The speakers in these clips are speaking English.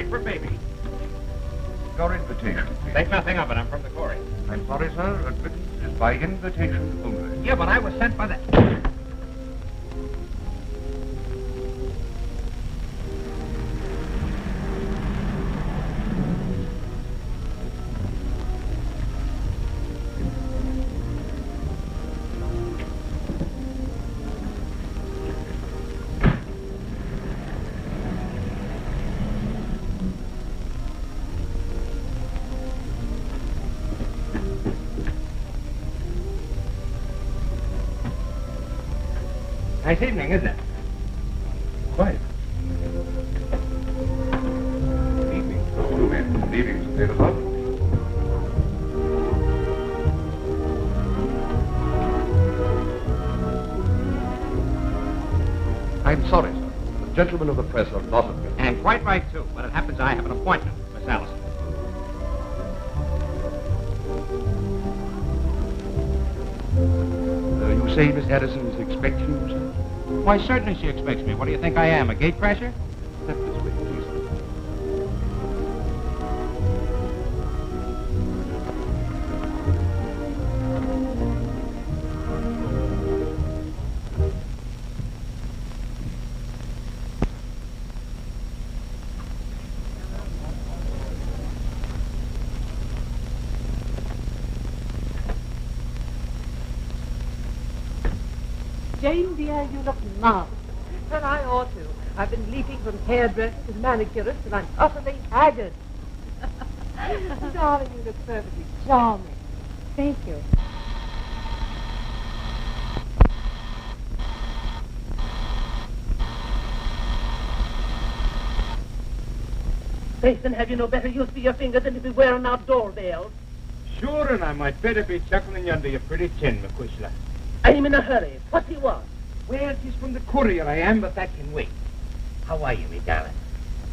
wait for baby. Your invitation, please. Think nothing of it. I'm from the quarry. I'm sorry, sir. Admittance is by invitation only. Yeah, but I was sent by the... Nice evening, isn't it? Quite. Evening. Two men. Evening's a love. I'm sorry, sir. The gentlemen of the press are not admitted. And quite right, too. But it happens I have an appointment, Miss Allison. You say Miss Addison is expecting you, sir? Why, certainly she expects me. What do you think I am, a gate crasher? Step this way, please. Jane, dear, you look marvelous. And I ought to. I've been leaping from hairdresser to manicurist, and I'm utterly haggard. Darling, you look perfectly charming. Thank you. Faith, and have you no better use for your finger than to be wearing outdoor veils? Sure, and I might better be chuckling under your pretty chin, McQuishla. I'm in a hurry. What do you want? Well, she's from the courier I am, but that can wait. How are you, me darling?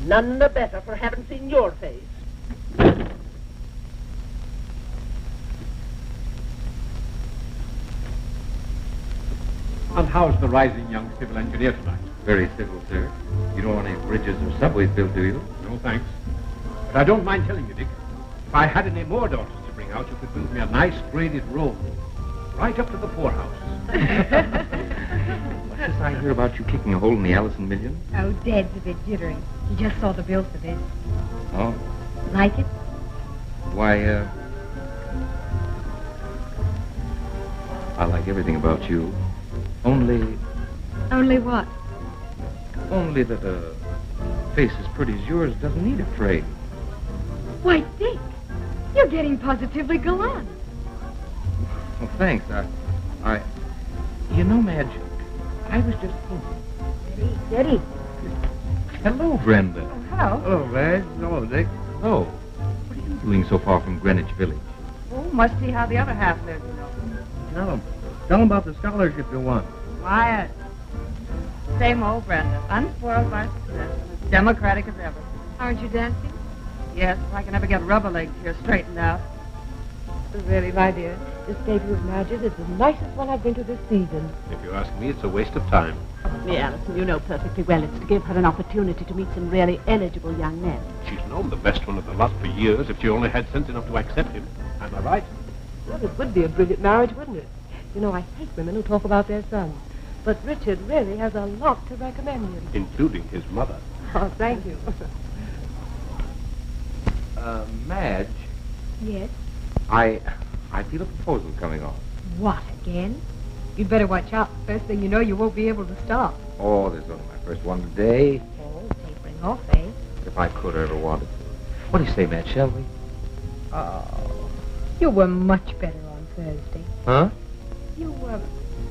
None the better for having seen your face. And how's the rising young civil engineer tonight? Very civil, sir. You don't want any bridges or subways built, do you? No, thanks. But I don't mind telling you, Dick. If I had any more daughters to bring out, you could build me a nice graded road. Right up to the poorhouse. What's this I hear about you kicking a hole in the Allison million? Oh, Dad's a bit jittery. He just saw the bill for this. Oh? Like it? Why, I like everything about you. Only what? Only that a face as pretty as yours doesn't need a frame. Why, Dick, you're getting positively gallant. Well, thanks. You know, Madge, I was just thinking. Steady. Hello, Brenda. Oh, hello. Hello, Madge. Hello, Dick. Oh, what are you doing so far from Greenwich Village? Oh, must see how the other half lives, you know. Tell them about the scholarship you won. Quiet. Same old Brenda. Unspoiled by success. As democratic as ever. Aren't you dancing? Yes, if I can ever get rubber legs here straightened out. Really, my dear, this debut of Madge's is the nicest one I've been to this season. If you ask me, it's a waste of time. Me, Allison, you know perfectly well it's to give her an opportunity to meet some really eligible young men. She's known the best one of the lot for years if she only had sense enough to accept him. Am I right? Well, it would be a brilliant marriage, wouldn't it? You know, I hate women who talk about their sons. But Richard really has a lot to recommend him. Including his mother. Oh, thank you. Madge, Yes? I feel a proposal coming on. What, again? You'd better watch out. First thing you know, you won't be able to stop. Oh, there's only my first one today. Oh, tapering off, eh? If I could or ever wanted to. What do you say, Madge, shall we? Oh, you were much better on Thursday. Huh? You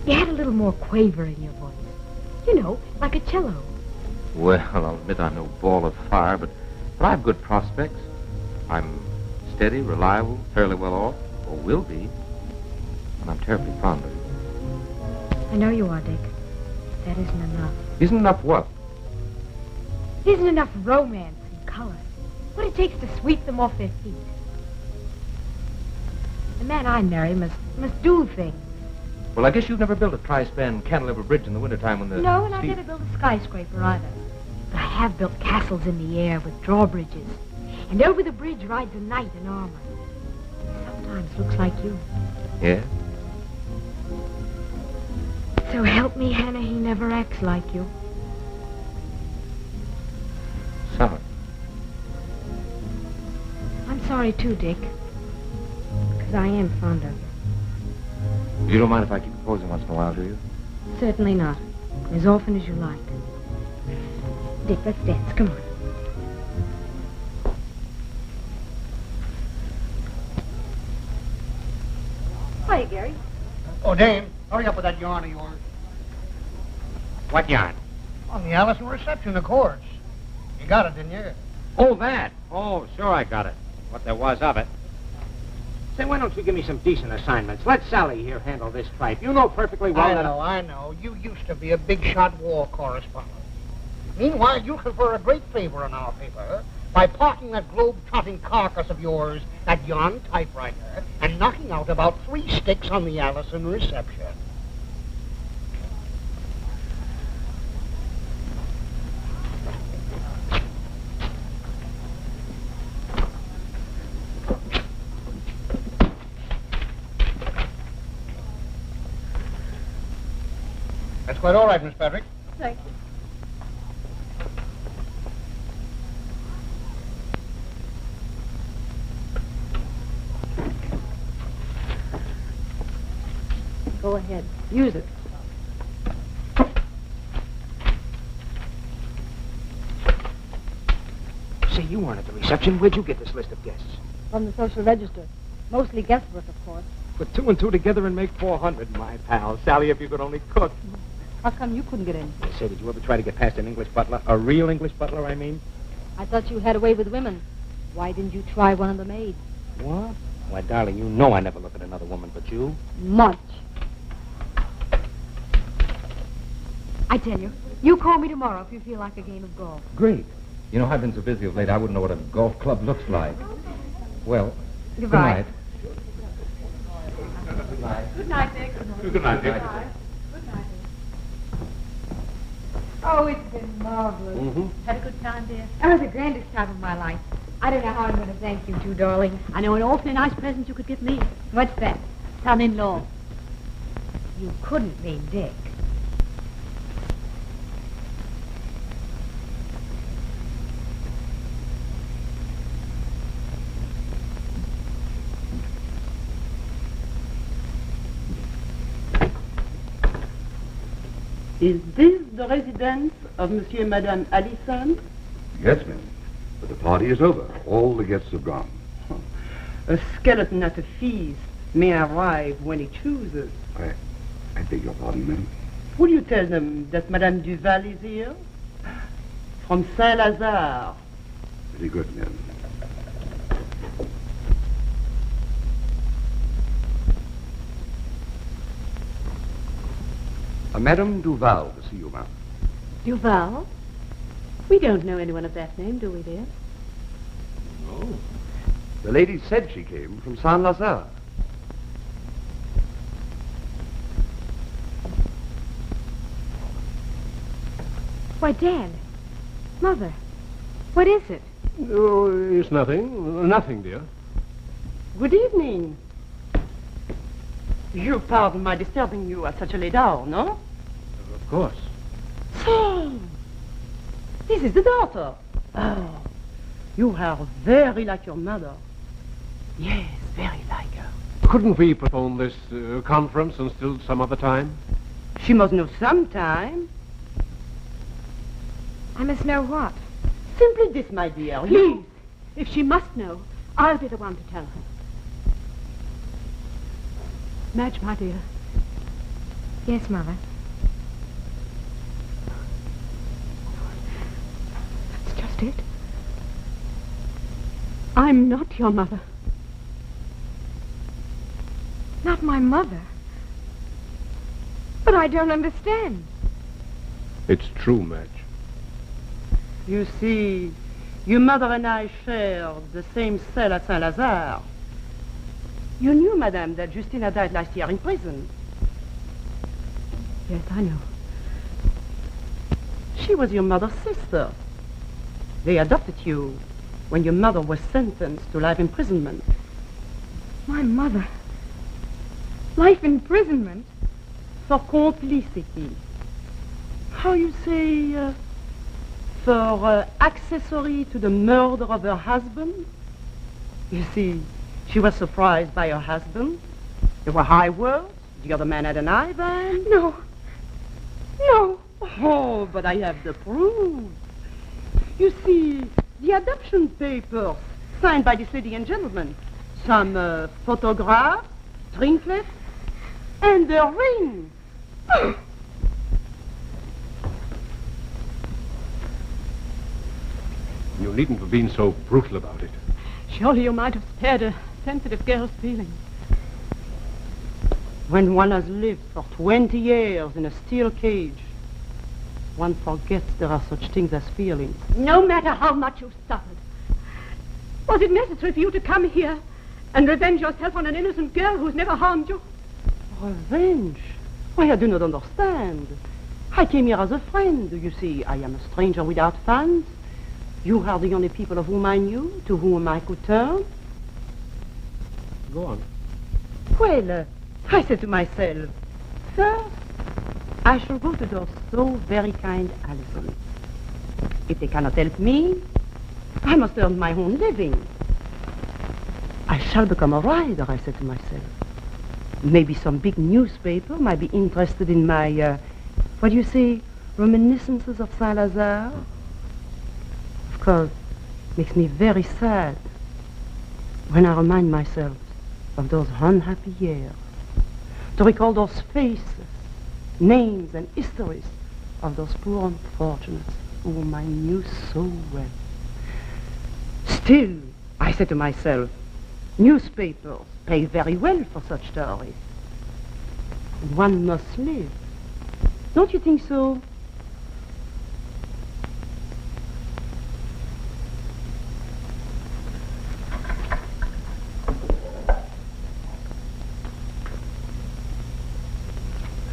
had a little more quaver in your voice. You know, like a cello. Well, I'll admit I'm no ball of fire, but I've good prospects. I'm steady, reliable, fairly well off, or will be. And I'm terribly fond of you. I know you are, Dick. That isn't enough. Isn't enough what? It isn't enough romance and color. What it takes to sweep them off their feet. The man I marry must do things. Well, I guess you've never built a tri-span cantilever bridge in the wintertime when the... No, and I've never built a skyscraper either. But I have built castles in the air with drawbridges. And over the bridge rides a knight in armor. He sometimes looks like you. Yeah? So help me, Hannah, he never acts like you. Sorry. I'm sorry too, Dick. Because I am fond of you. You don't mind if I keep proposing once in a while, do you? Certainly not. As often as you like. Dick, let's dance. Come on. Hiya, Gary. Oh, Dame, hurry up with that yarn of yours. What yarn? On the Allison reception, of course. You got it, didn't you? Oh, that. Oh, sure I got it. What there was of it. Say, why don't you give me some decent assignments? Let Sally here handle this tripe. You know perfectly well I know. You used to be a big-shot war correspondent. Meanwhile, you confer a great favor on our paper by parking that globe-trotting carcass of yours, that yarn typewriter, and knocking out about 3 sticks on the Allison reception. That's quite all right, Miss Patrick. Thank you. Go ahead. Use it. Say, you weren't at the reception. Where'd you get this list of guests? From the social register. Mostly guesswork, of course. Put 2 and 2 together and make 400, my pal. Sally, if you could only cook. How come you couldn't get in? Say, did you ever try to get past an English butler? A real English butler, I mean? I thought you had a way with women. Why didn't you try one of the maids? What? Why, darling, you know I never look at another woman but you. Much. I tell you, you call me tomorrow if you feel like a game of golf. Great. You know, I've been so busy of late, I wouldn't know what a golf club looks like. Well, Goodbye. Good night. Good night, Dick. Good night, Dick. Good night. Oh, it's been marvelous. Mm-hmm. Had a good time, dear? That was the grandest time of my life. I don't know how I'm going to thank you two, darling. I know an awfully nice present you could give me. What's that? Son-in-law. You couldn't mean Dick. Is this the residence of Monsieur and Madame Allison? Yes, ma'am. But the party is over. All the guests have gone. A skeleton at a feast may arrive when he chooses. I beg your pardon, ma'am. Will you tell them that Madame Duval is here? From Saint-Lazare. Very good, ma'am. Madame Duval to see you, ma'am. Duval? We don't know anyone of that name, do we, dear? No. The lady said she came from Saint-Lazare. Why, Dad. Mother. What is it? Oh, it's nothing. Nothing, dear. Good evening. You pardon my disturbing you at such a late hour, no? Of course. So, this is the daughter. Oh, you are very like your mother. Yes, very like her. Couldn't we postpone this conference until some other time? She must know sometime. I must know what? Simply this, my dear. Please, if she must know, I'll be the one to tell her. Madge, my dear. Yes, Mother. That's just it. I'm not your mother. Not my mother. But I don't understand. It's true, Madge. You see, your mother and I share the same cell at Saint-Lazare. You knew, madame, that Justina died last year in prison. Yes, I know. She was your mother's sister. They adopted you when your mother was sentenced to life imprisonment. My mother. Life imprisonment? For complicity. How you say, for accessory to the murder of her husband? You see, she was surprised by her husband. There were high words. The other man had an eye band. No. No. Oh, but I have the proof. You see, the adoption papers signed by this lady and gentleman. Some photographs, trinkets, and the ring. You needn't have been so brutal about it. Surely you might have spared a sensitive girl's feelings. When one has lived for 20 years in a steel cage, one forgets there are such things as feelings. No matter how much you've suffered, was it necessary for you to come here and revenge yourself on an innocent girl who's never harmed you? Revenge? Why, I do not understand. I came here as a friend. You see, I am a stranger without fans. You are the only people of whom I knew, to whom I could turn. Go on. Well, I said to myself, first, I shall go to those so very kind Allison. If they cannot help me, I must earn my own living. I shall become a writer, I said to myself. Maybe some big newspaper might be interested in my, what do you say, reminiscences of Saint-Lazare. Of course, it makes me very sad when I remind myself of those unhappy years, to recall those faces, names and histories of those poor unfortunates whom I knew so well. Still, I said to myself, newspapers pay very well for such stories. And one must live. Don't you think so?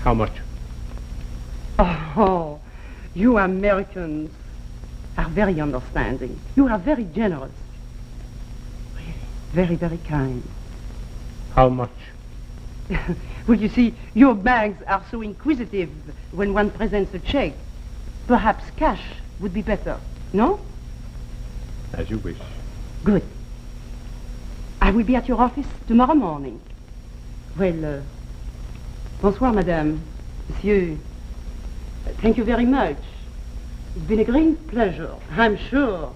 How much? Oh, you Americans are very understanding. You are very generous. Very, very kind. How much? Well, you see, your banks are so inquisitive when one presents a check. Perhaps cash would be better, no? As you wish. Good. I will be at your office tomorrow morning. Well, bonsoir, madame. Monsieur, thank you very much. It's been a great pleasure, I'm sure.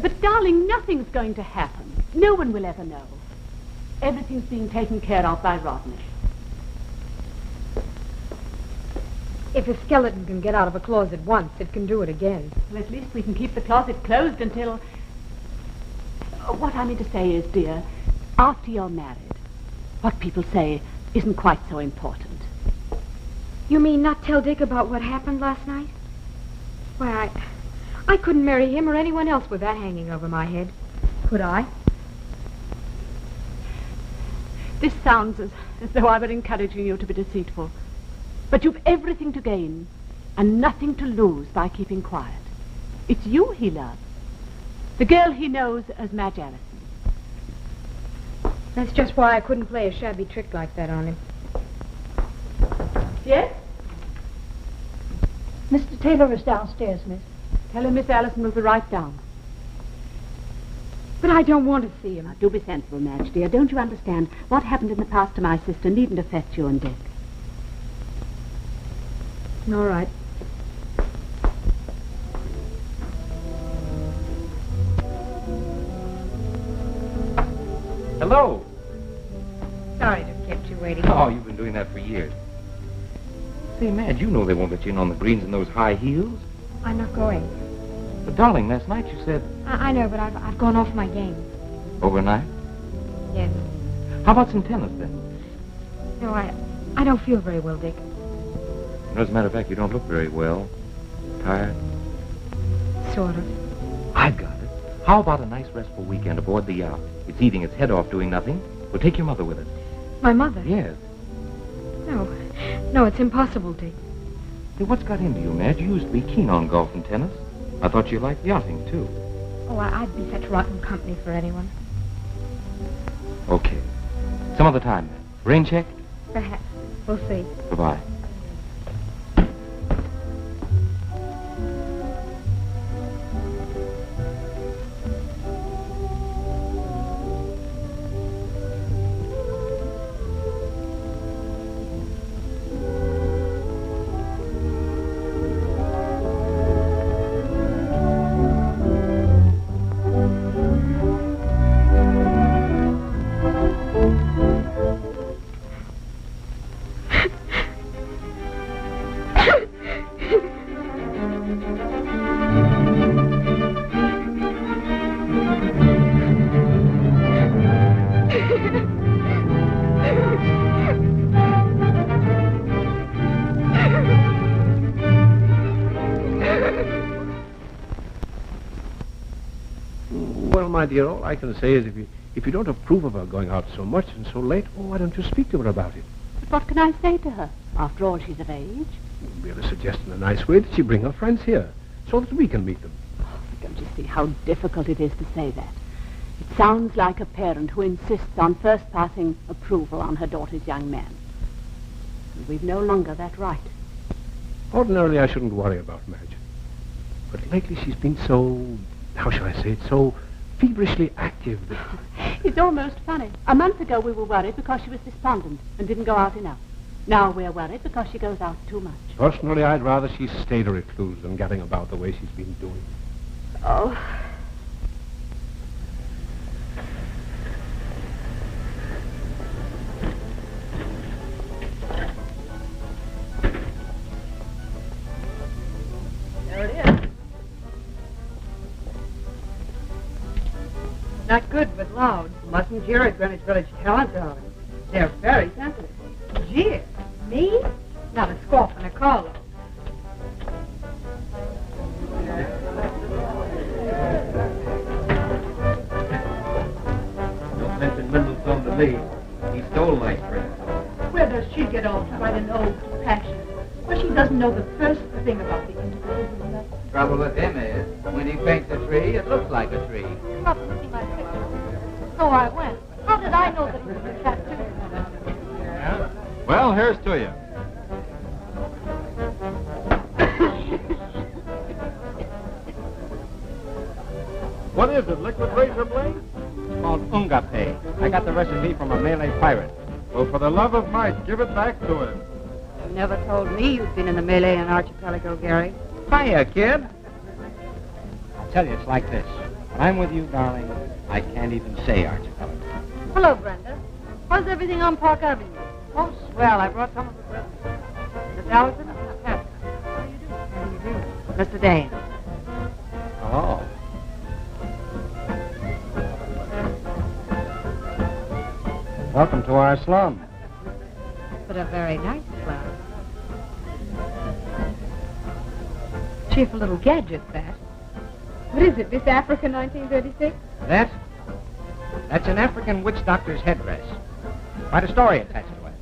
But, darling, nothing's going to happen. No one will ever know. Everything's being taken care of by Rodney. If a skeleton can get out of a closet once, it can do it again. Well, at least we can keep the closet closed until... What I mean to say is, dear, after you're married, what people say isn't quite so important. You mean not tell Dick about what happened last night? Why, I couldn't marry him or anyone else with that hanging over my head. Could I? This sounds as though I were encouraging you to be deceitful. But you've everything to gain and nothing to lose by keeping quiet. It's you he loves. The girl he knows as Madge Allison. That's just why I couldn't play a shabby trick like that on him. Yes? Mr. Taylor is downstairs, miss. Tell him Miss Allison will be right down. But I don't want to see him. Now, do be sensible, Madge, dear. Don't you understand? What happened in the past to my sister needn't affect you and Dick. All right. Hello. Sorry to have kept you waiting. Oh, you've been doing that for years. Say, Madge, you know they won't let you in on the greens in those high heels. I'm not going. But, darling, last night you said... I know, but I've gone off my game. Overnight? Yes. How about some tennis, then? No, I don't feel very well, Dick. As a matter of fact, you don't look very well. Tired? Sort of. I've got it. How about a nice restful weekend aboard the yacht? It's eating its head off doing nothing. We'll take your mother with us. My mother? Yes. No, it's impossible, Dick. Hey, what's got into you, Madge? You used to be keen on golf and tennis. I thought you liked yachting, too. Oh, I'd be such rotten company for anyone. Okay. Some other time, then. Rain check? Perhaps. We'll see. Goodbye. My dear, all I can say is if you don't approve of her going out so much and so late, why don't you speak to her about it? But what can I say to her? After all, she's of age. Merely suggest in a nice way that she bring her friends here, so that we can meet them. Oh, don't you see how difficult it is to say that? It sounds like a parent who insists on first passing approval on her daughter's young man. And we've no longer that right. Ordinarily, I shouldn't worry about Madge. But lately she's been so, how shall I say it, so feverishly active that... It's almost funny. A month ago we were worried because she was despondent and didn't go out enough. Now we're worried because she goes out too much. Personally, I'd rather she stayed a recluse than getting about the way she's been doing. Oh. There it is. Not good, but loud. Mustn't jeer at Greenwich Village talent, darling. They're very sensitive. Jeer? Me? Not a scoff and a call. Don't mention Mendelssohn to me. He stole my friend. Where does she get off to write an ode to passion? Well, she doesn't know the first thing about the individual. Trouble with him is, when he paints a tree, it looks like a tree. Come up and see my picture. So I went. How did I know that it was a tattoo? Yeah? Well, here's to you. What is it, liquid razor blade? It's called ungape. I got the recipe from a Malay pirate. Well, for the love of Mike, give it back to him. You never told me you'd been in the Malayan archipelago, Gary. Hiya, kid. I'll tell you, it's like this. When I'm with you, darling, I can't even say archipelago. Hello, Brenda. How's everything on Park Avenue? Oh, swell. I brought some of it with me. Miss Allison? Yes. How do you do? How do you do? Mr. Dane. Hello. Welcome to our slum. But a very nice slum. Cheerful little gadget, that. What is it, Miss Africa 1936? That's an African witch doctor's headdress. Quite a story attached to it.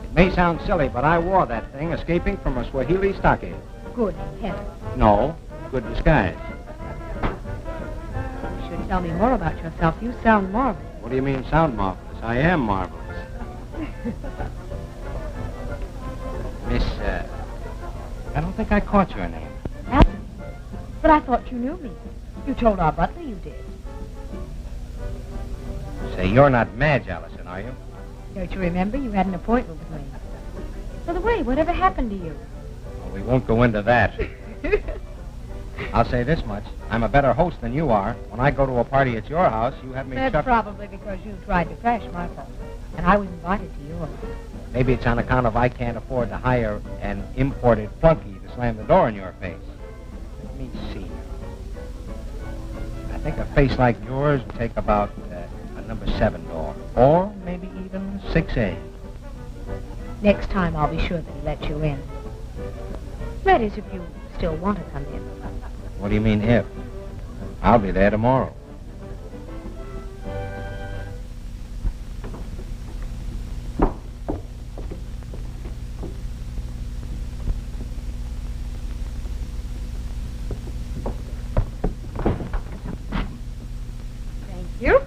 It may sound silly, but I wore that thing escaping from a Swahili stockade. Good heavens. No, good disguise. You should tell me more about yourself. You sound marvelous. What do you mean, sound marvelous? I am marvelous. Miss, I don't think I caught your name. Allison. But I thought you knew me. You told our butler you did. Say, you're not Madge Allison, are you? Don't you remember? You had an appointment with me. By the way, whatever happened to you? Well, we won't go into that. I'll say this much. I'm a better host than you are. When I go to a party at your house, you have me That's chuck... probably because you tried to crash my party. And I was invited to yours. Maybe it's on account of I can't afford to hire an imported flunky to slam the door in your face. Let me see. I think a face like yours would take about a number 7 door. Or maybe even 6A. Next time I'll be sure that he lets you in. That is, if you still want to come in. What do you mean, if? I'll be there tomorrow. Thank you.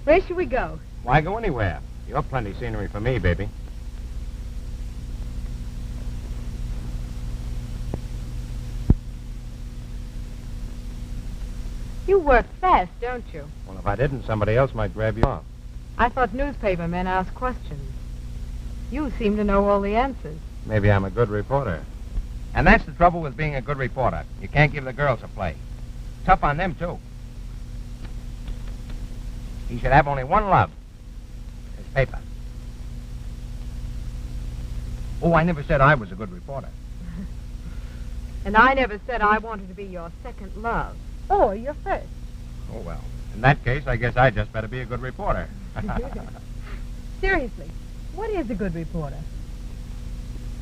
Where should we go? Why go anywhere? You're plenty scenery for me, baby. You work fast, don't you? Well, if I didn't, somebody else might grab you off. I thought newspaper men asked questions. You seem to know all the answers. Maybe I'm a good reporter. And that's the trouble with being a good reporter. You can't give the girls a play. Tough on them, too. He should have only one love. His paper. Oh, I never said I was a good reporter. And I never said I wanted to be your second love. Or your first. Oh, well. In that case, I guess I just better be a good reporter. Seriously, what is a good reporter?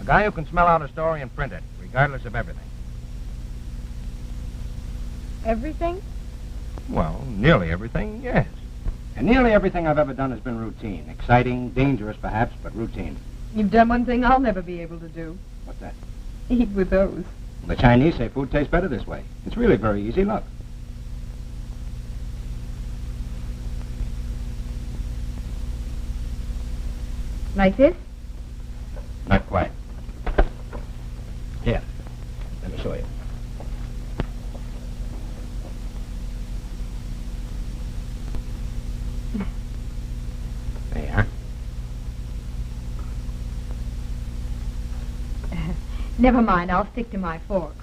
A guy who can smell out a story and print it, regardless of everything. Everything? Well, nearly everything, yes. And nearly everything I've ever done has been routine. Exciting, dangerous perhaps, but routine. You've done one thing I'll never be able to do. What's that? Eat with those. The Chinese say food tastes better this way. It's really very easy. Look. Like this? Not quite. Here. Let me show you. There you are. Never mind, I'll stick to my fork.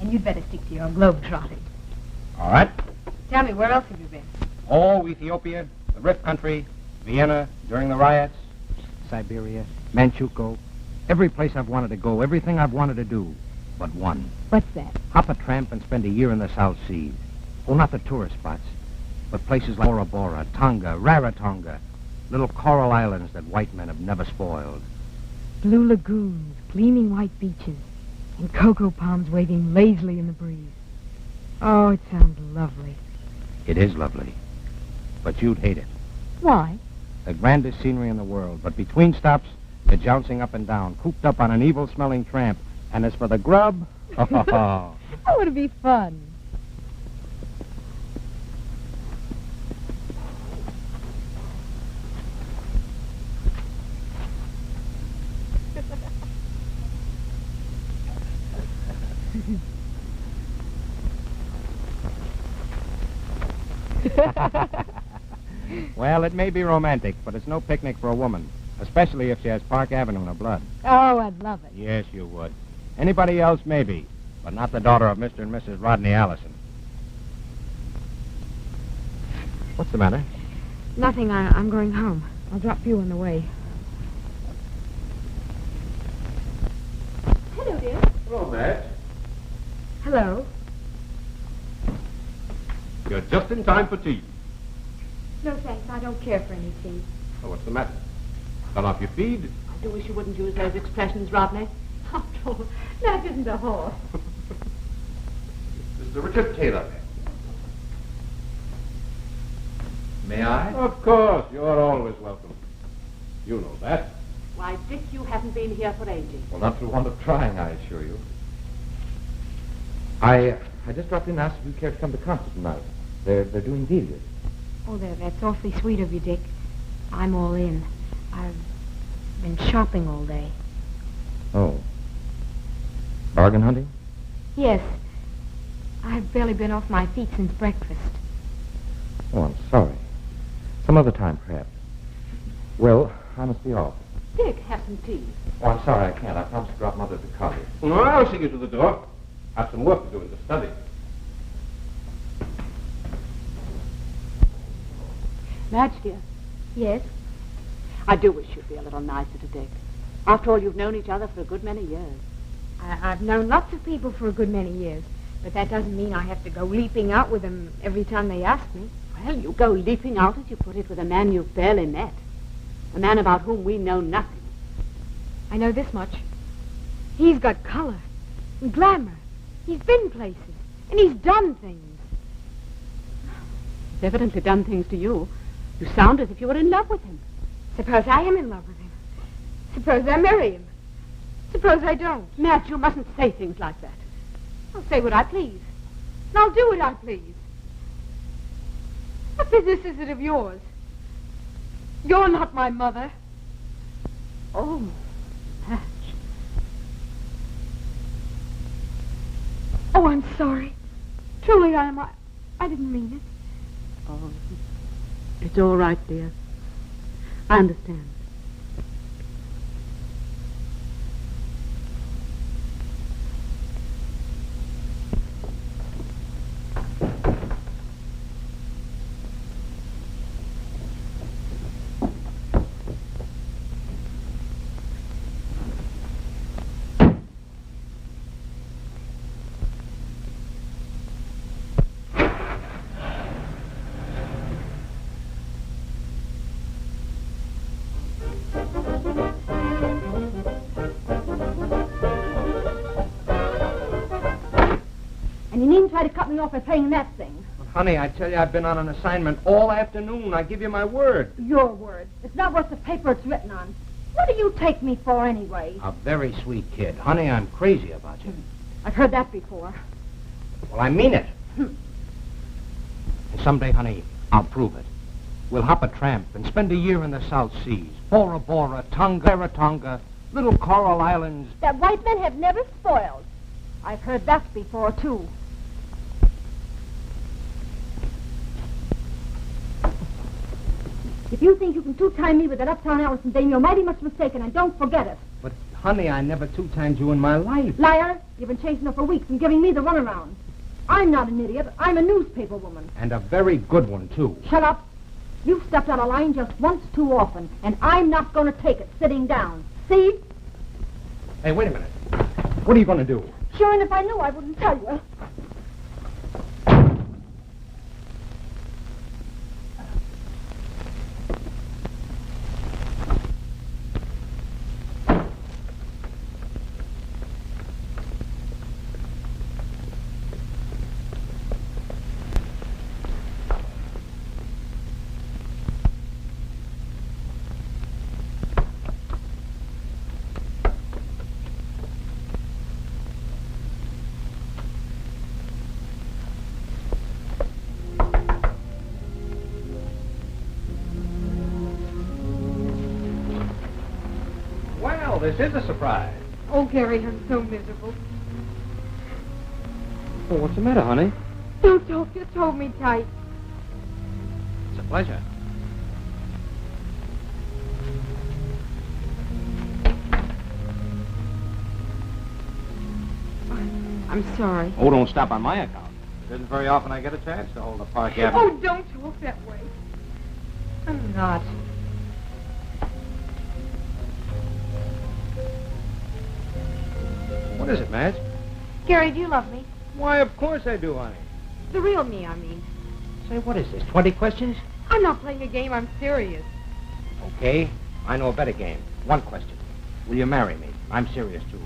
And you'd better stick to your globe-trotting. All right. Tell me, where else have you been? Oh, Ethiopia, the Rif country, Vienna, during the riots, Siberia, Manchukuo. Every place I've wanted to go, everything I've wanted to do, but one. What's that? Hop a tramp and spend a year in the South Seas. Oh, not the tourist spots, but places like Bora Bora, Tonga, Rarotonga, little coral islands that white men have never spoiled. Blue lagoons, gleaming white beaches, and cocoa palms waving lazily in the breeze. Oh, it sounds lovely. It is lovely, but you'd hate it. Why? The grandest scenery in the world, but between stops, the jouncing up and down, cooped up on an evil-smelling tramp. And as for the grub, That would be fun. Well, it may be romantic, but it's no picnic for a woman, especially if she has Park Avenue in her blood. Oh, I'd love it. Yes, you would. Anybody else, maybe, but not the daughter of Mr. and Mrs. Rodney Allison. What's the matter? Nothing. I'm going home. I'll drop you on the way. Hello, dear. Hello, Matt. Hello. You're just in time for tea. No, thanks. I don't care for any tea. Oh, what's the matter? Gone off your feed? I do wish you wouldn't use those expressions, Rodney. After all, that isn't a horse. This is Richard Taylor. May I? Of course. You're always welcome. You know that. Why, Dick, you haven't been here for ages. Well, not for want of trying, I assure you. I just dropped in and asked if you care to come to concert tonight. They're doing deals. Oh, that's awfully sweet of you, Dick. I'm all in. I've been shopping all day. Oh. Bargain hunting? Yes. I've barely been off my feet since breakfast. Oh, I'm sorry. Some other time, perhaps. Well, I must be off. Dick, have some tea. Oh, I'm sorry, I can't. I promised to drop Mother at the cottage. Well, I'll see you to the door. Have some work to do in the study. Madge, dear, Yes? I do wish you'd be a little nicer to Dick. After all, you've known each other for a good many years. I've known lots of people for a good many years, but that doesn't mean I have to go leaping out with them every time they ask me. Well, you go leaping out, as you put it, with a man you've barely met. A man about whom we know nothing. I know this much. He's got color and glamour. He's been places, and he's done things. He's evidently done things to you. You sound as if you were in love with him. Suppose I am in love with him. Suppose I marry him. Suppose I don't. Madge, you mustn't say things like that. I'll say what I please. And I'll do what I please. What business is it of yours? You're not my mother. Oh, Madge. Oh, I'm sorry. Truly I am. I didn't mean it. Oh, it's all right, dear. I understand. And you needn't try to cut me off by playing that thing. But, honey, I tell you, I've been on an assignment all afternoon. I give you my word. Your word. It's not worth the paper it's written on. What do you take me for anyway? A very sweet kid. Honey, I'm crazy about you. I've heard that before. Well, I mean it. And someday, honey, I'll prove it. We'll hop a tramp and spend a year in the South Seas. Bora Bora, Tonga, Rarotonga, little coral islands. That white men have never spoiled. I've heard that before, too. If you think you can two-time me with that uptown Allison dame, you're mighty much mistaken, and don't forget it. But, honey, I never two-timed you in my life. Liar, you've been chasing her for weeks and giving me the runaround. I'm not an idiot. I'm a newspaper woman. And a very good one, too. Shut up. You've stepped out of line just once too often, and I'm not going to take it sitting down. See? Hey, wait a minute. What are you going to do? Sure, and if I knew, I wouldn't tell you. Well, this is a surprise. Oh, Gary, I'm so miserable. Well, what's the matter, honey? Don't talk. Just hold me tight. It's a pleasure. I'm sorry. Oh, don't stop on my account. It isn't very often I get a chance to hold a Park Avenue. Oh, don't talk that way. I'm not. What is it, Madge? Gary, do you love me? Why, of course I do, honey. The real me, I mean. Say, what is this, 20 questions? I'm not playing a game. I'm serious. Okay, I know a better game. One question. Will you marry me? I'm serious, too.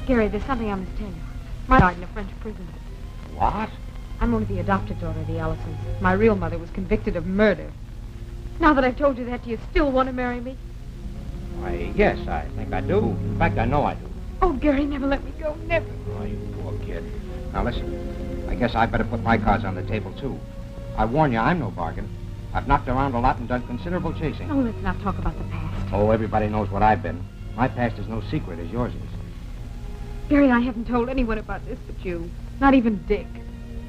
Gary, there's something I must tell you. My died in a French prison. What? I'm only the adopted daughter of the Allisons. My real mother was convicted of murder. Now that I've told you that, do you still want to marry me? Why, yes, I think I do. In fact, I know I do. Oh, Gary, never let me go. Never. Oh, you poor kid. Now, listen. I guess I better put my cards on the table, too. I warn you, I'm no bargain. I've knocked around a lot and done considerable chasing. Oh, let's not talk about the past. Oh, everybody knows what I've been. My past is no secret as yours is. Gary, I haven't told anyone about this but you. Not even Dick.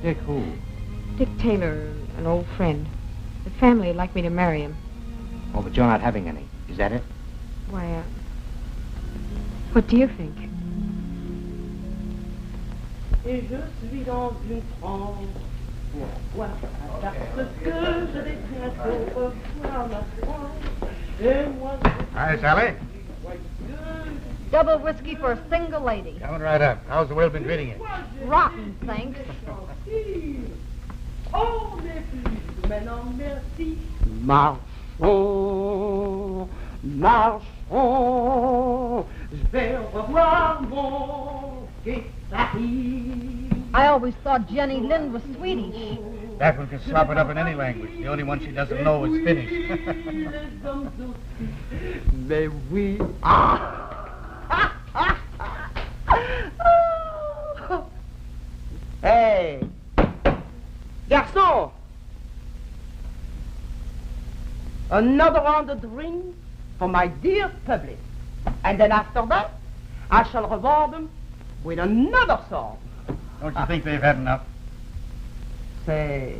Dick who? Dick Taylor, an old friend. The family would like me to marry him. Oh, but you're not having any. Is that it? Why, what do you think? Et je suis dans une transe Pourquoi parce que je vais bientôt revoir ma foi. Et moi, Hi, Sally. Double whiskey for a single lady. Coming right up. How's the world been treating you? Rotten, thanks. oh, mes filles, maintenant merci. Marchons, marchons, je vais revoir mon Paris. I always thought Jenny Lind was Swedish. That one can slop it up in any language. The only one she doesn't know is Finnish. Mais oui. Hey, garçon. Another round of drink for my dear public. And then after that, I shall reward them with another song. Don't you think they've had enough? Say,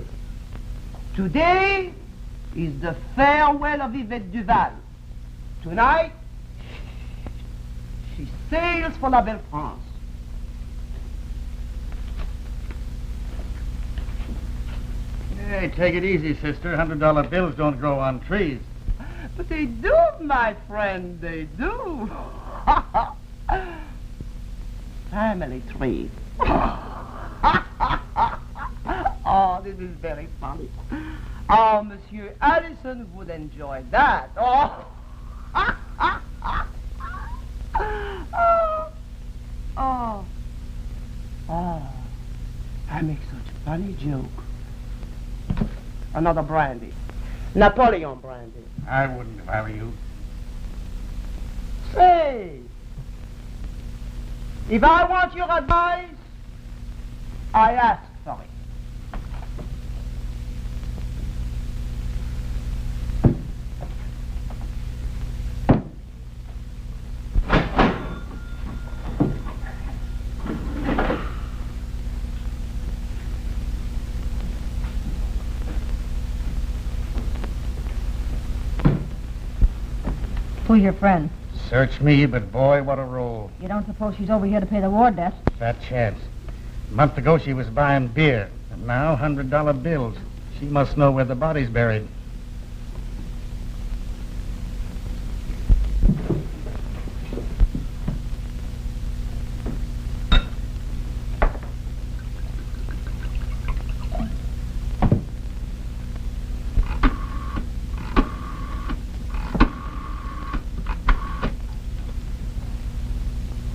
today is the farewell of Yvette Duval. Tonight, she sails for La Belle France. Hey, take it easy, sister. $100 bills don't grow on trees. But they do, my friend, they do. Family tree. Oh, this is very funny. Oh, Monsieur Allison would enjoy that. Oh. Oh, I make such funny joke. Another brandy. Napoleon brandy. I wouldn't if I were you. Say, if I want your advice, I ask for it. Who's your friend? Search me, but boy, what a roll. You don't suppose she's over here to pay the war debt? Fat chance. A month ago, she was buying beer. And now, $100 bills. She must know where the body's buried.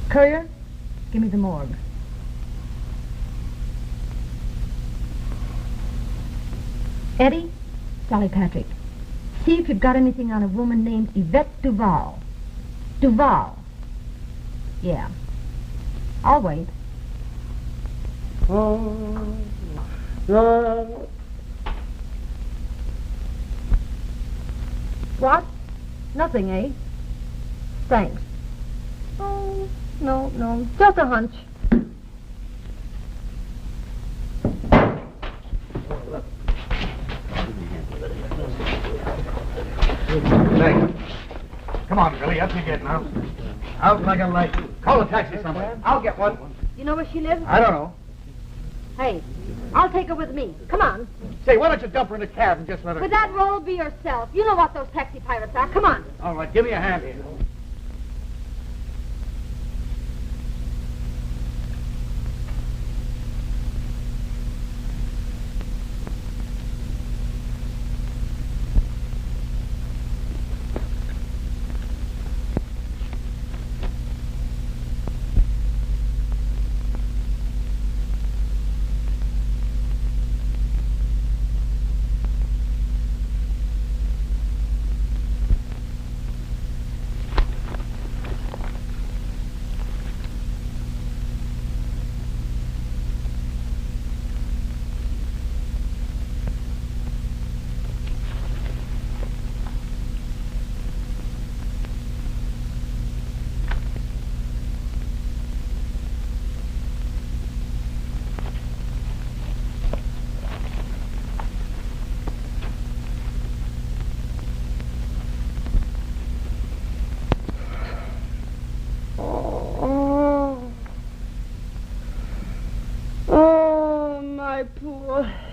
Courier, give me the morgue. Eddie, Sally Patrick, see if you've got anything on a woman named Yvette Duval. Duval. Yeah. I'll wait. What? Nothing, eh? Thanks. Oh, no, just a hunch. Thanks. Come on, Billy, up you get now. Out like a light. Call a taxi somewhere. I'll get one. You know where she lives? I don't know. Hey, I'll take her with me. Come on. Say, why don't you dump her in a cab and just let her... With that roll, be yourself. You know what those taxi pirates are. Come on. All right, give me a hand here.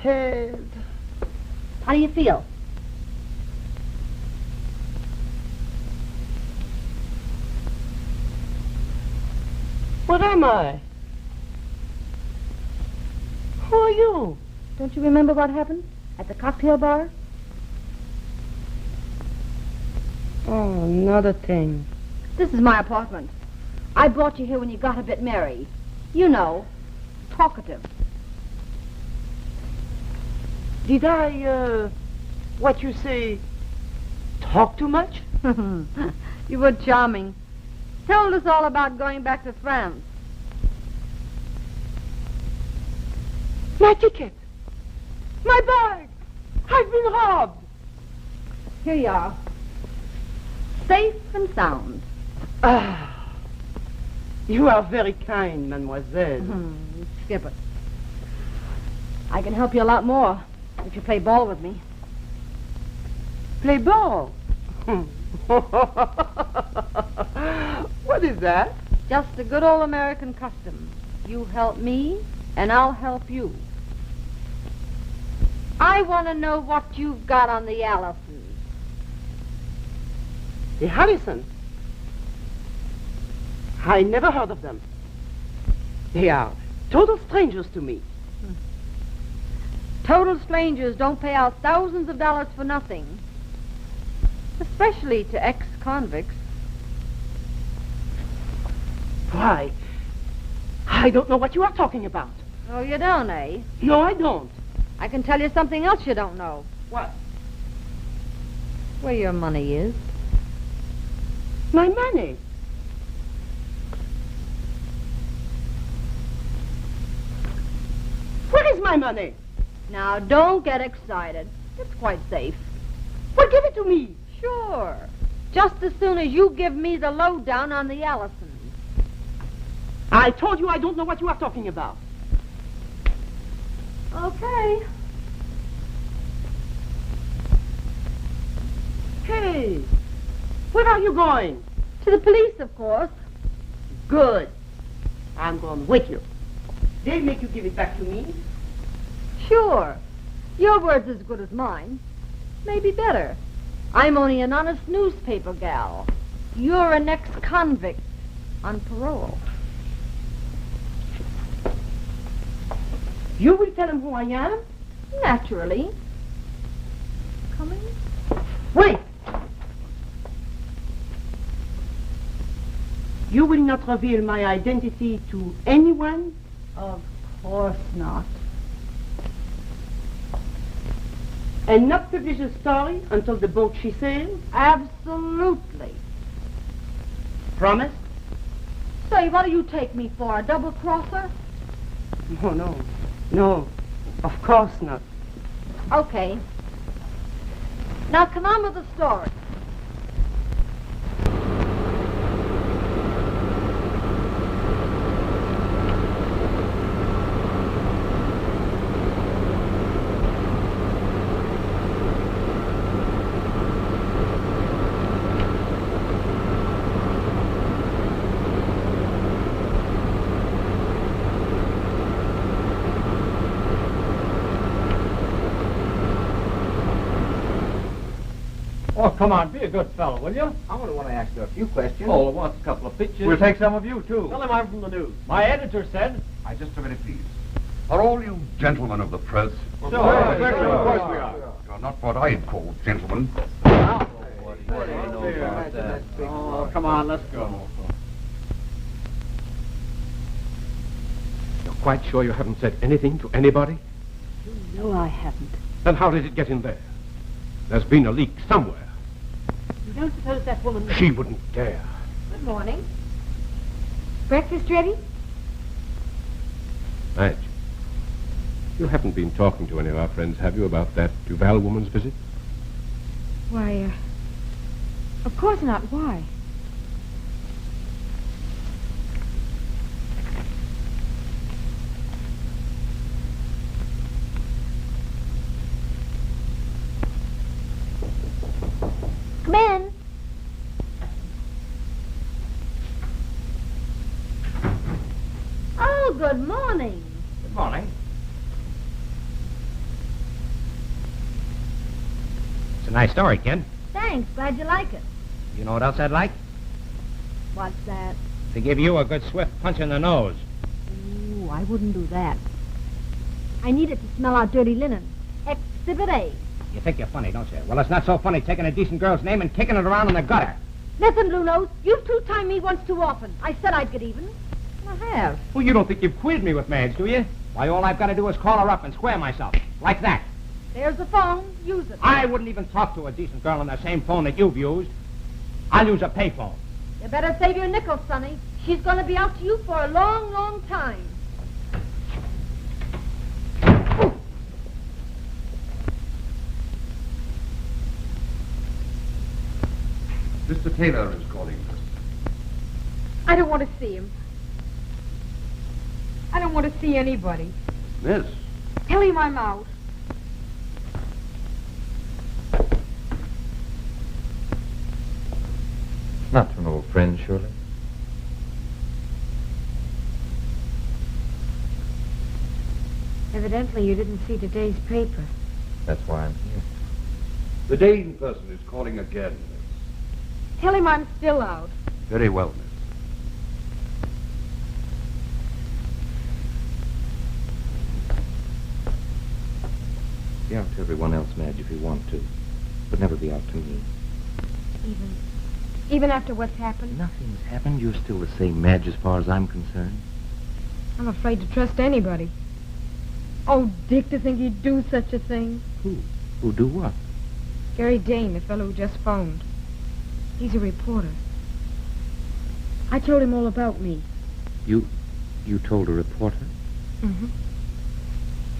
head. How do you feel? What am I? Who are you? Don't you remember what happened at the cocktail bar? Oh, another thing. This is my apartment. I brought you here when you got a bit merry. You know, talkative. Did I, what you say, talk too much? You were charming. Told us all about going back to France. My ticket! My bag! I've been robbed! Here you are. Safe and sound. Ah, you are very kind, mademoiselle. Skip it. I can help you a lot more if you play ball with me. Play ball? What is that? Just a good old American custom. You help me, and I'll help you. I want to know what you've got on the Allisons. The Harrisons? I never heard of them. They are total strangers to me. Total strangers don't pay out thousands of dollars for nothing. Especially to ex-convicts. Why? I don't know what you are talking about. Oh, you don't, eh? No, I don't. I can tell you something else you don't know. What? Where your money is. My money. Where is my money? Now, don't get excited. It's quite safe. Well, give it to me. Sure. Just as soon as you give me the lowdown on the Allisons. I told you I don't know what you are talking about. Okay. Hey, where are you going? To the police, of course. Good. I'm going with you. They make you give it back to me. Sure. Your word's as good as mine. Maybe better. I'm only an honest newspaper gal. You're an ex-convict on parole. You will tell him who I am? Naturally. Coming? Wait! You will not reveal my identity to anyone? Of course not. And not publish a story until the boat she sails? Absolutely. Promise? Say, what do you take me for, a double-crosser? No, of course not. Okay. Now come on with the story. Oh, come on, be a good fellow, will you? I only want to ask you a few questions. Oh, wants a couple of pictures. We'll take some of you, too. Tell him I'm from the news. My editor said... Just a minute, please. Are all you gentlemen of the press? Sure, of course we are. You're not what I'd call gentlemen. Oh, come on, let's go. You're quite sure you haven't said anything to anybody? You know I haven't. Then how did it get in there? There's been a leak somewhere. You don't suppose that woman... She wouldn't dare. Good morning. Breakfast ready? Madge, you haven't been talking to any of our friends, have you, about that Duval woman's visit? Why, of course not. Why? Come in. Oh, good morning. Good morning. a nice story, kid. Thanks. Glad you like it. You know what else I'd like? What's that? To give you a good swift punch in the nose. Ooh, I wouldn't do that. I need it to smell out dirty linen. Exhibit A. You think you're funny, don't you? Well, it's not so funny taking a decent girl's name and kicking it around in the gutter. Listen, Blue Nose, you've two-timed me once too often. I said I'd get even. I have. Well, you don't think you've queered me with Madge, do you? Why, all I've got to do is call her up and square myself. Like that. There's the phone. Use it. I wouldn't even talk to a decent girl on the same phone that you've used. I'll use a payphone. You better save your nickels, Sonny. She's going to be out to you for a long, long time. Mr. Taylor is calling. I don't want to see him. I don't want to see anybody. Miss. Tell him I'm out. Not to an old friend, surely. Evidently, you didn't see today's paper. That's why I'm here. The Dane person is calling again, miss. Tell him I'm still out. Very well, miss. Be out to everyone else, Madge, if you want to. But never be out to me. Even after what's happened? Nothing's happened. You're still the same Madge as far as I'm concerned. I'm afraid to trust anybody. Oh, Dick, to think he'd do such a thing. Who? Who'd do what? Gary Dane, the fellow who just phoned. He's a reporter. I told him all about me. You told a reporter? Mm-hmm.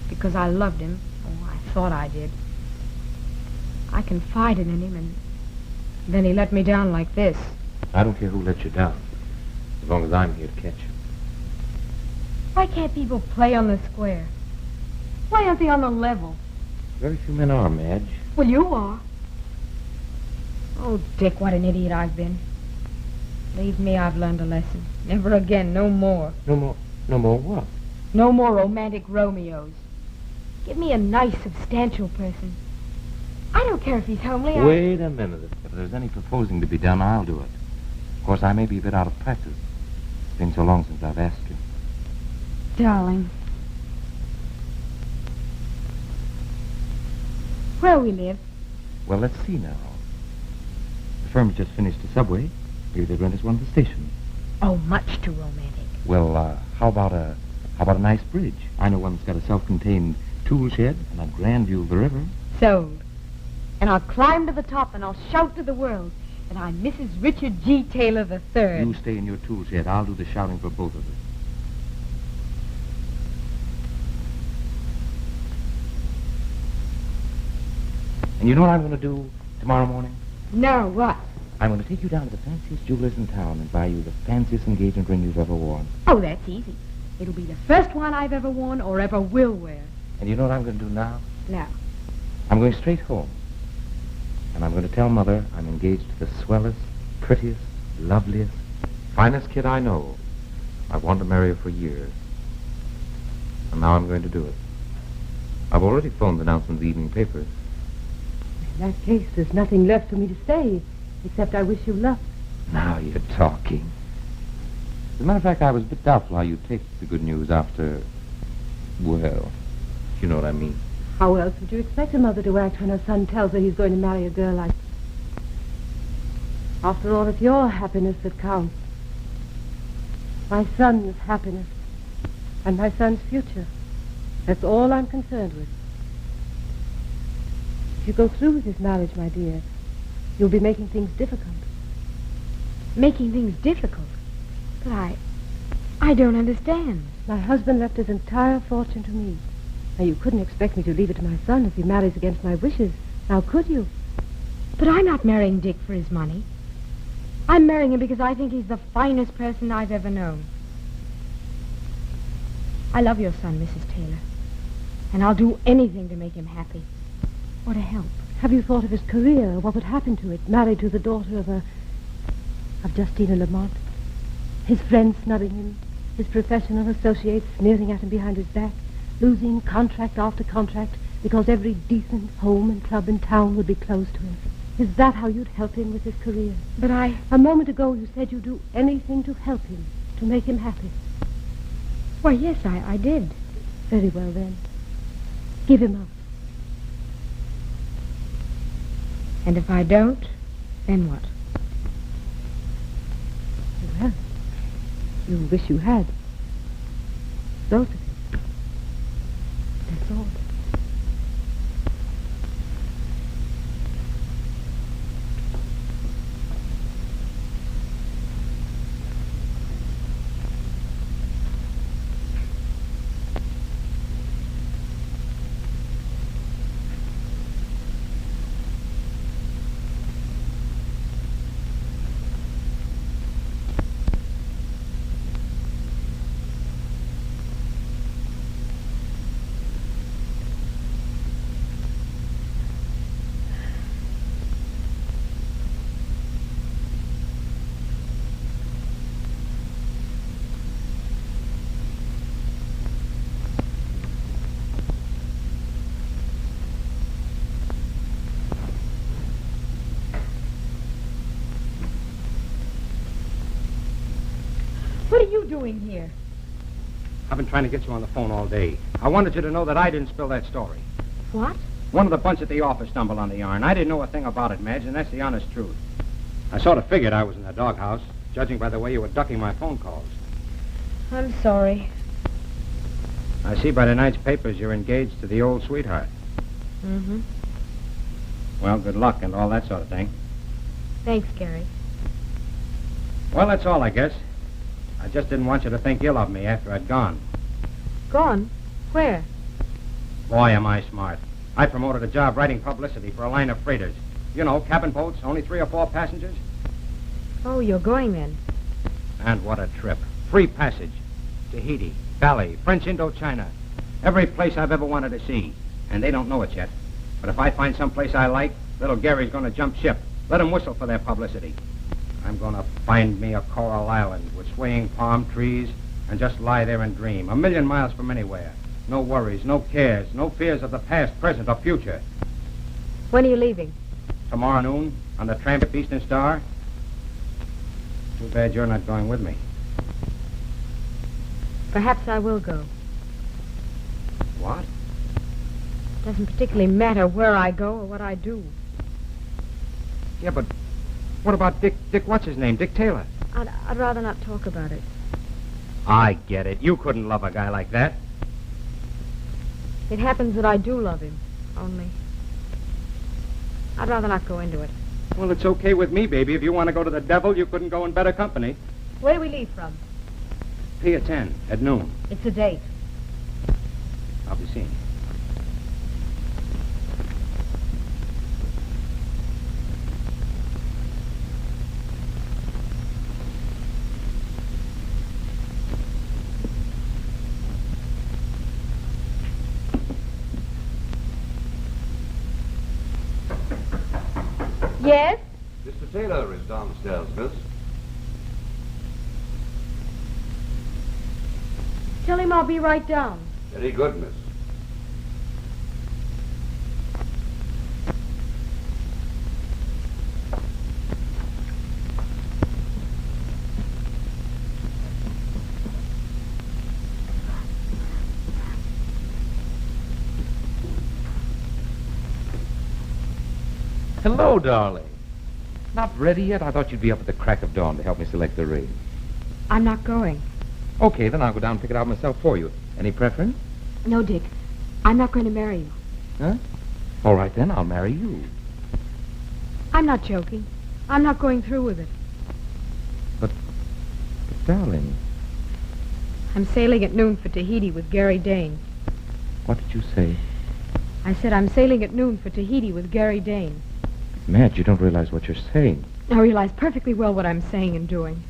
Because I loved him. Oh, I thought I did. I confided in him, and then he let me down like this. I don't care who let you down, as long as I'm here to catch you. Why can't people play on the square? Why aren't they on the level? Very few men are, Madge. Well, you are. Oh, Dick, what an idiot I've been. Believe me, I've learned a lesson. Never again, no more. No more what? No more romantic Romeos. Give me a nice, substantial person. I don't care if he's homely. Wait a minute. If there's any proposing to be done, I'll do it. Of course, I may be a bit out of practice. It's been so long since I've asked you. Darling. Where we live? Well, let's see now. The firm's just finished a subway. Maybe they'd rent us one at the station. Oh, much too romantic. Well, how about a nice bridge? I know one that's got a self-contained tool shed and a grand view of the river. Sold. And I'll climb to the top and I'll shout to the world that I'm Mrs. Richard G. Taylor III. You stay in your tool shed. I'll do the shouting for both of us. And you know what I'm going to do tomorrow morning? No, what? I'm going to take you down to the fanciest jewelers in town and buy you the fanciest engagement ring you've ever worn. Oh, that's easy. It'll be the first one I've ever worn or ever will wear. And you know what I'm going to do now? No. I'm going straight home. And I'm going to tell Mother I'm engaged to the swellest, prettiest, loveliest, finest kid I know. I've wanted to marry her for years. And now I'm going to do it. I've already phoned the announcement of the evening papers. In that case, there's nothing left for me to say, except I wish you luck. Now you're talking. As a matter of fact, I was a bit doubtful how you'd take the good news after, well, you know what I mean. How else would you expect a mother to act when her son tells her he's going to marry a girl like... After all, it's your happiness that counts. My son's happiness and my son's future. That's all I'm concerned with. If you go through with this marriage, my dear, you'll be making things difficult. Making things difficult? But I don't understand. My husband left his entire fortune to me. Now, you couldn't expect me to leave it to my son if he marries against my wishes. Now, could you? But I'm not marrying Dick for his money. I'm marrying him because I think he's the finest person I've ever known. I love your son, Mrs. Taylor. And I'll do anything to make him happy. Or to help. Have you thought of his career? What would happen to it? Married to the daughter of Justina Lamont? His friends snubbing him. His professional associates sneering at him behind his back. Losing contract after contract. Because every decent home and club in town would be closed to him. Is that how you'd help him with his career? But A moment ago you said you'd do anything to help him, to make him happy. Why, yes, I did. Very well, then. Give him up. And if I don't, then what? Well, you wish you had. Both of you. That's all. What are you doing here? I've been trying to get you on the phone all day. I wanted you to know that I didn't spill that story. What? One of the bunch at the office stumbled on the yarn. I didn't know a thing about it, Madge, and that's the honest truth. I sort of figured I was in the doghouse, judging by the way you were ducking my phone calls. I'm sorry. I see by tonight's papers you're engaged to the old sweetheart. Mm-hmm. Well, good luck and all that sort of thing. Thanks, Gary. Well, that's all, I guess. I just didn't want you to think ill of me after I'd gone. Gone? Where? Boy, am I smart. I promoted a job writing publicity for a line of freighters. You know, cabin boats, only 3 or 4 passengers. Oh, you're going then? And what a trip. Free passage. Tahiti, Bali, French Indochina. Every place I've ever wanted to see. And they don't know it yet. But if I find some place I like, little Gary's going to jump ship. Let him whistle for their publicity. I'm going to find me a coral island with swaying palm trees and just lie there and dream. 1,000,000 miles from anywhere. No worries, no cares, no fears of the past, present, or future. When are you leaving? Tomorrow noon on the tramp at Eastern Star. Too bad you're not going with me. Perhaps I will go. What? Doesn't particularly matter where I go or what I do. Yeah, but what about Dick what's-his-name, Dick Taylor? I'd rather not talk about it. I get it. You couldn't love a guy like that. It happens that I do love him, only I'd rather not go into it. Well, it's okay with me, baby. If you want to go to the devil, you couldn't go in better company. Where do we leave from? Pier 10 at noon. It's a date. I'll be seeing you. Yes? Mr. Taylor is downstairs, miss. Tell him I'll be right down. Very good, miss. Hello, darling. Not ready yet? I thought you'd be up at the crack of dawn to help me select the ring. I'm not going. Okay, then I'll go down and pick it out myself for you. Any preference? No, Dick. I'm not going to marry you. Huh? All right, then. I'll marry you. I'm not joking. I'm not going through with it. But darling, I'm sailing at noon for Tahiti with Gary Dane. what did you say? I said I'm sailing at noon for Tahiti with Gary Dane. Madge, you don't realize what you're saying. I realize perfectly well what I'm saying and doing.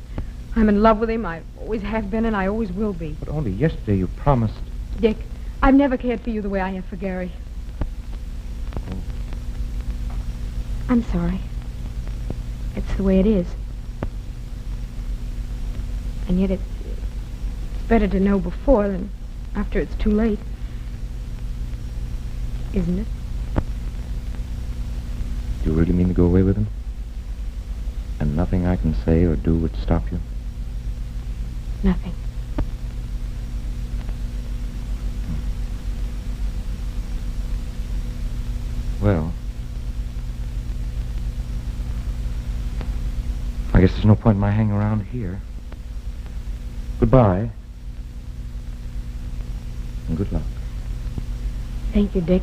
I'm in love with him. I always have been, and I always will be. But only yesterday you promised. Dick, I've never cared for you the way I have for Gary. Oh. I'm sorry. It's the way it is. And yet it's better to know before than after it's too late. Isn't it? Do you really mean to go away with him? And nothing I can say or do would stop you? Nothing. Well, I guess there's no point in my hanging around here. Goodbye. And good luck. Thank you, Dick.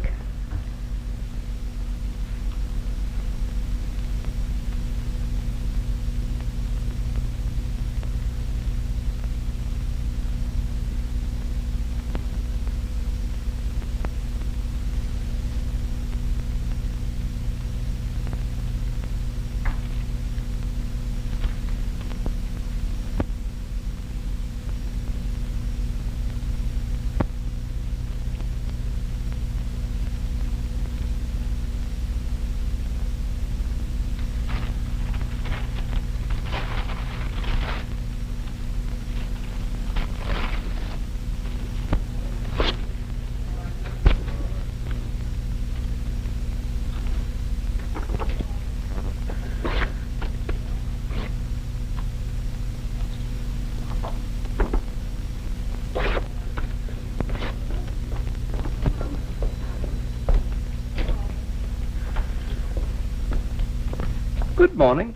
Good morning.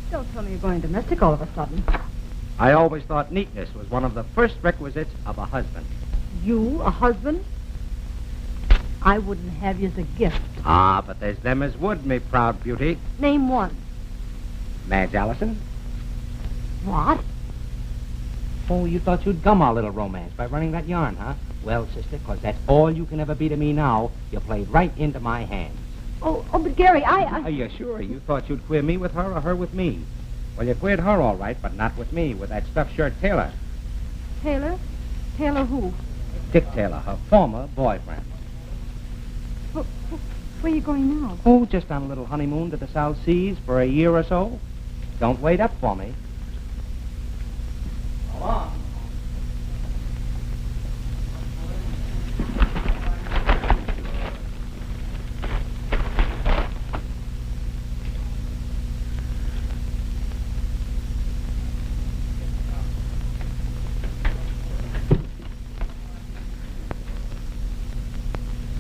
Don't tell me you're going domestic all of a sudden. I always thought neatness was one of the first requisites of a husband. You, a husband? I wouldn't have you as a gift. Ah, but there's them as would, me proud beauty. Name one. Madge Allison. What? Oh, you thought you'd gum our little romance by running that yarn, huh? Well, sister, 'cause that's all you can ever be to me now. You played right into my hands. Oh, but Gary, Are you sure? You thought you'd queer me with her or her with me? Well, you queered her all right, but not with me, with that stuffed shirt Taylor. Taylor? Taylor who? Dick Taylor, her former boyfriend. Where are you going now? Oh, just on a little honeymoon to the South Seas for a year or so. Don't wait up for me. Come on.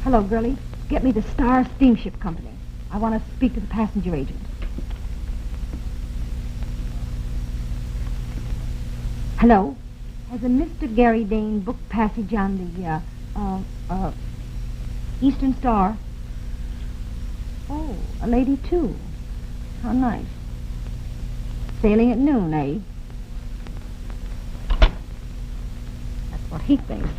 Hello, girlie. Get me the Star Steamship Company. I want to speak to the passenger agent. Hello? Has a Mr. Gary Dane booked passage on the, Eastern Star? Oh, a lady, too. How nice. Sailing at noon, eh? That's what he thinks.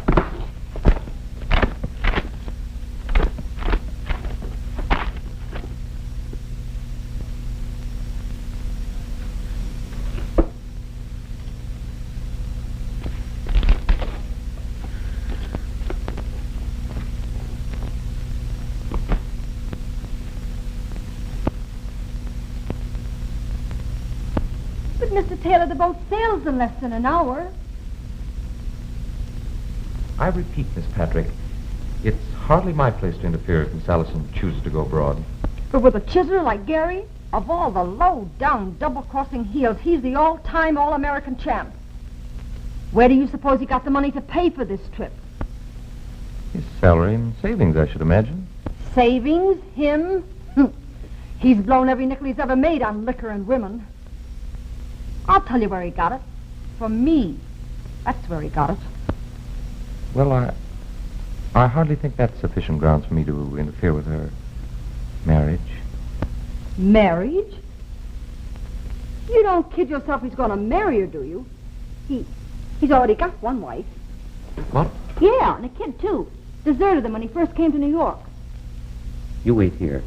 Mr. Taylor, the boat sails in less than an hour. I repeat, Miss Patrick, it's hardly my place to interfere if Miss Allison chooses to go abroad. But with a chiseler like Gary, of all the low-down, double-crossing heels, he's the all-time All-American champ. Where do you suppose he got the money to pay for this trip? His salary and savings, I should imagine. Savings? Him? He's blown every nickel he's ever made on liquor and women. I'll tell you where he got it. From me. That's where he got it. Well, I hardly think that's sufficient grounds for me to interfere with her marriage. Marriage? You don't kid yourself he's going to marry her, do you? He's already got one wife. What? Yeah, and a kid, too. Deserted him when he first came to New York. You wait here.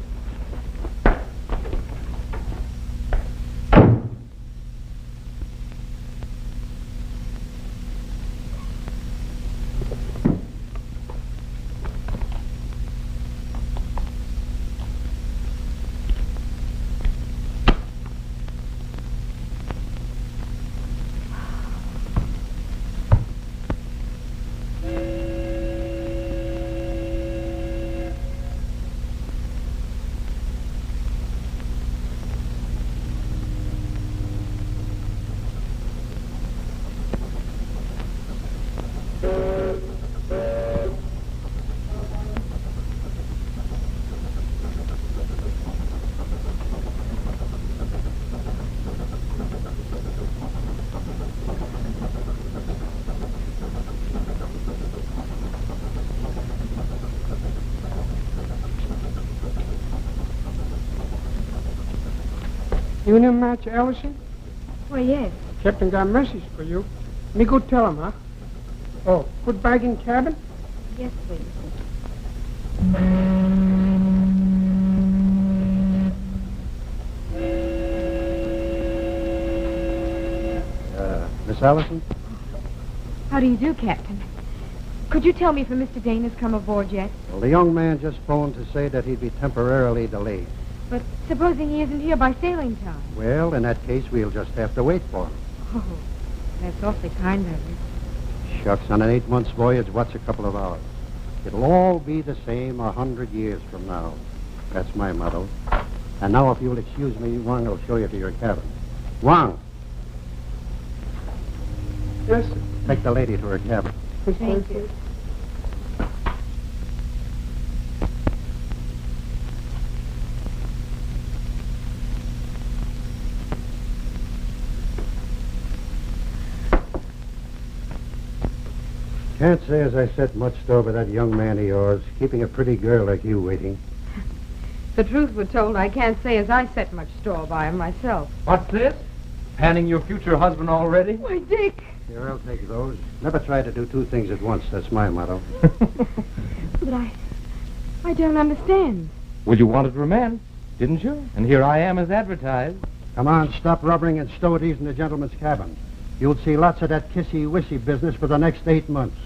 You know Match Ellison? Why, yes. Captain got a message for you. Me go tell him, huh? Oh, put back in cabin? Yes, please. Miss Allison? How do you do, Captain? Could you tell me if Mr. Dane has come aboard yet? Well, the young man just phoned to say that he'd be temporarily delayed. But supposing he isn't here by sailing time? Well, in that case, we'll just have to wait for him. Oh, that's awfully kind of you. Shucks, on an 8-month voyage, what's a couple of hours? It'll all be the same 100 years from now. That's my motto. And now, if you'll excuse me, Wang will show you to your cabin. Wang! Yes, sir. Take the lady to her cabin. Thank you. Can't say as I set much store by that young man of yours, keeping a pretty girl like you waiting. The truth were told, I can't say as I set much store by him myself. What's this? Panning your future husband already? Why, Dick. Here, I'll take those. Never try to do two things at once. That's my motto. But I don't understand. Well, you wanted romance, didn't you? And here I am as advertised. Come on, stop rubbering and stow it easy in the gentleman's cabin. You'll see lots of that kissy-wissy business for the next 8 months.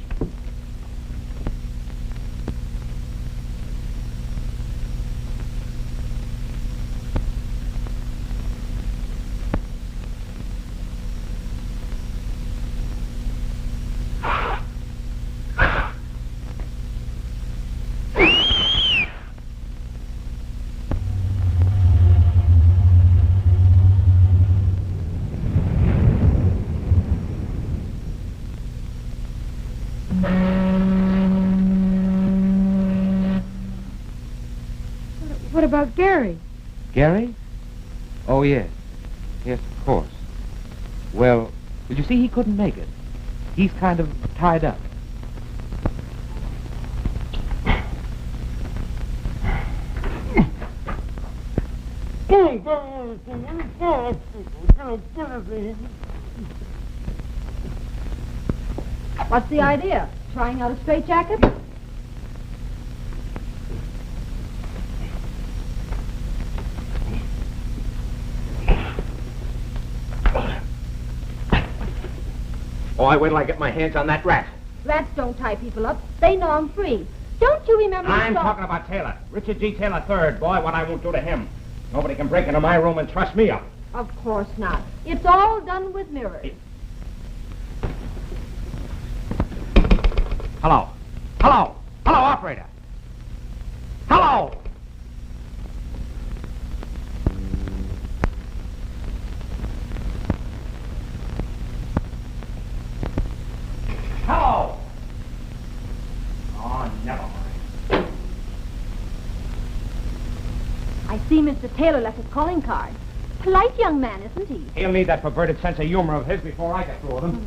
What about Gary? Gary? Oh, yes. Yes, of course. Well, you see, he couldn't make it. He's kind of tied up. What's the idea? Trying out a straitjacket? Oh, I wait till I get my hands on that rat. Rats don't tie people up. They know I'm free. Don't you remember? I'm talking about Taylor. Richard G. Taylor III. Boy, what I won't do to him. Nobody can break into my room and trust me up. Of course not. It's all done with mirrors. Hello. Hello. Hello, operator. Hello. Hello. Oh, never mind. I see Mr. Taylor left his calling card. Polite young man, isn't he? He'll need that perverted sense of humor of his before I get through with him.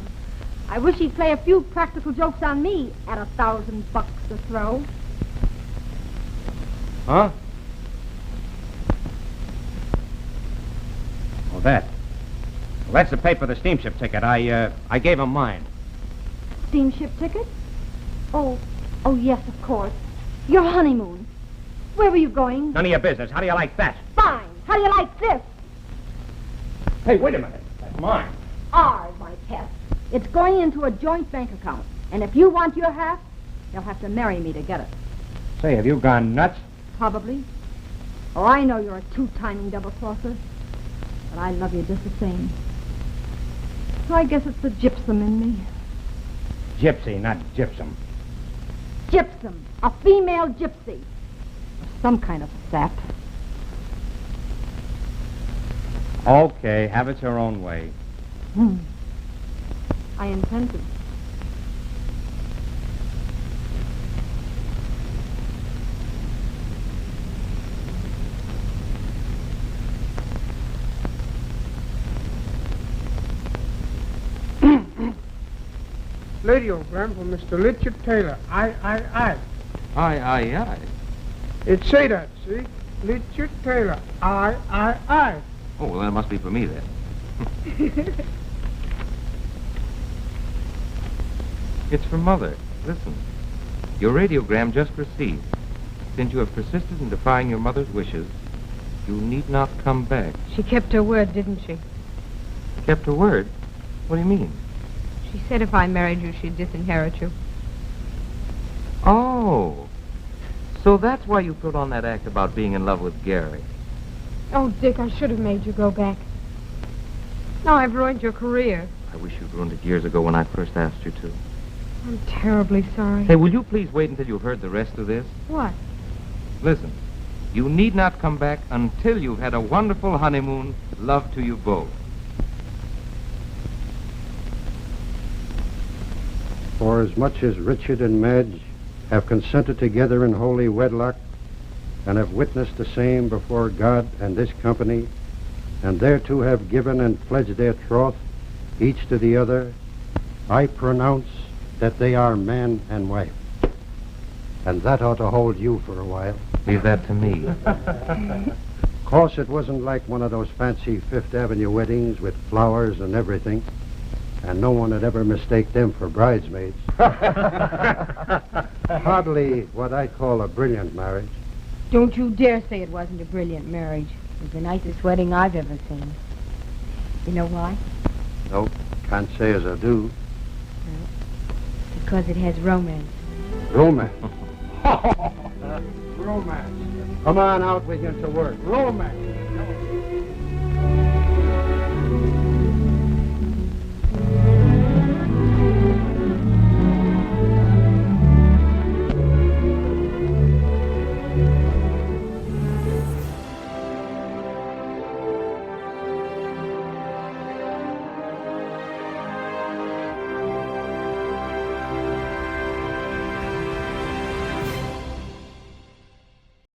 I wish he'd play a few practical jokes on me at $1,000 a throw. Huh? Oh, that. Well, that's the pay for the steamship ticket. I gave him mine. Steamship ticket? Oh, yes, of course. Your honeymoon. Where were you going? None of your business. How do you like that? Fine. How do you like this? Hey, wait a minute. That's mine. Ours, my pet. It's going into a joint bank account. And if you want your half, you'll have to marry me to get it. Say, have you gone nuts? Probably. Oh, I know you're a two-timing double-crosser. But I love you just the same. So I guess it's the gypsum in me. Gypsy, not gypsum. Gypsum. A female gypsy. Or some kind of sap. Okay, have it your own way. I intend to. Radiogram for Mr. Richard Taylor. I. Aye. It say that, see? Richard Taylor. I. Oh, well, then it must be for me, then. It's for Mother. Listen. Your radiogram just received. Since you have persisted in defying your mother's wishes, you need not come back. She kept her word, didn't she? Kept her word? What do you mean? She said if I married you, she'd disinherit you. Oh. So that's why you put on that act about being in love with Gary. Oh, Dick, I should have made you go back. Now I've ruined your career. I wish you'd ruined it years ago when I first asked you to. I'm terribly sorry. Hey, will you please wait until you've heard the rest of this? What? Listen, you need not come back until you've had a wonderful honeymoon. Love to you both. For as much as Richard and Madge have consented together in holy wedlock, and have witnessed the same before God and this company, and thereto have given and pledged their troth, each to the other, I pronounce that they are man and wife. And that ought to hold you for a while. Leave that to me. Of course, it wasn't like one of those fancy Fifth Avenue weddings with flowers and everything, and no one would ever mistake them for bridesmaids. Hardly what I call a brilliant marriage. Don't you dare say it wasn't a brilliant marriage. It was the nicest wedding I've ever seen. You know why? No, can't say as I do. Because it has romance. Romance. Romance. Come on out with you to work. Romance.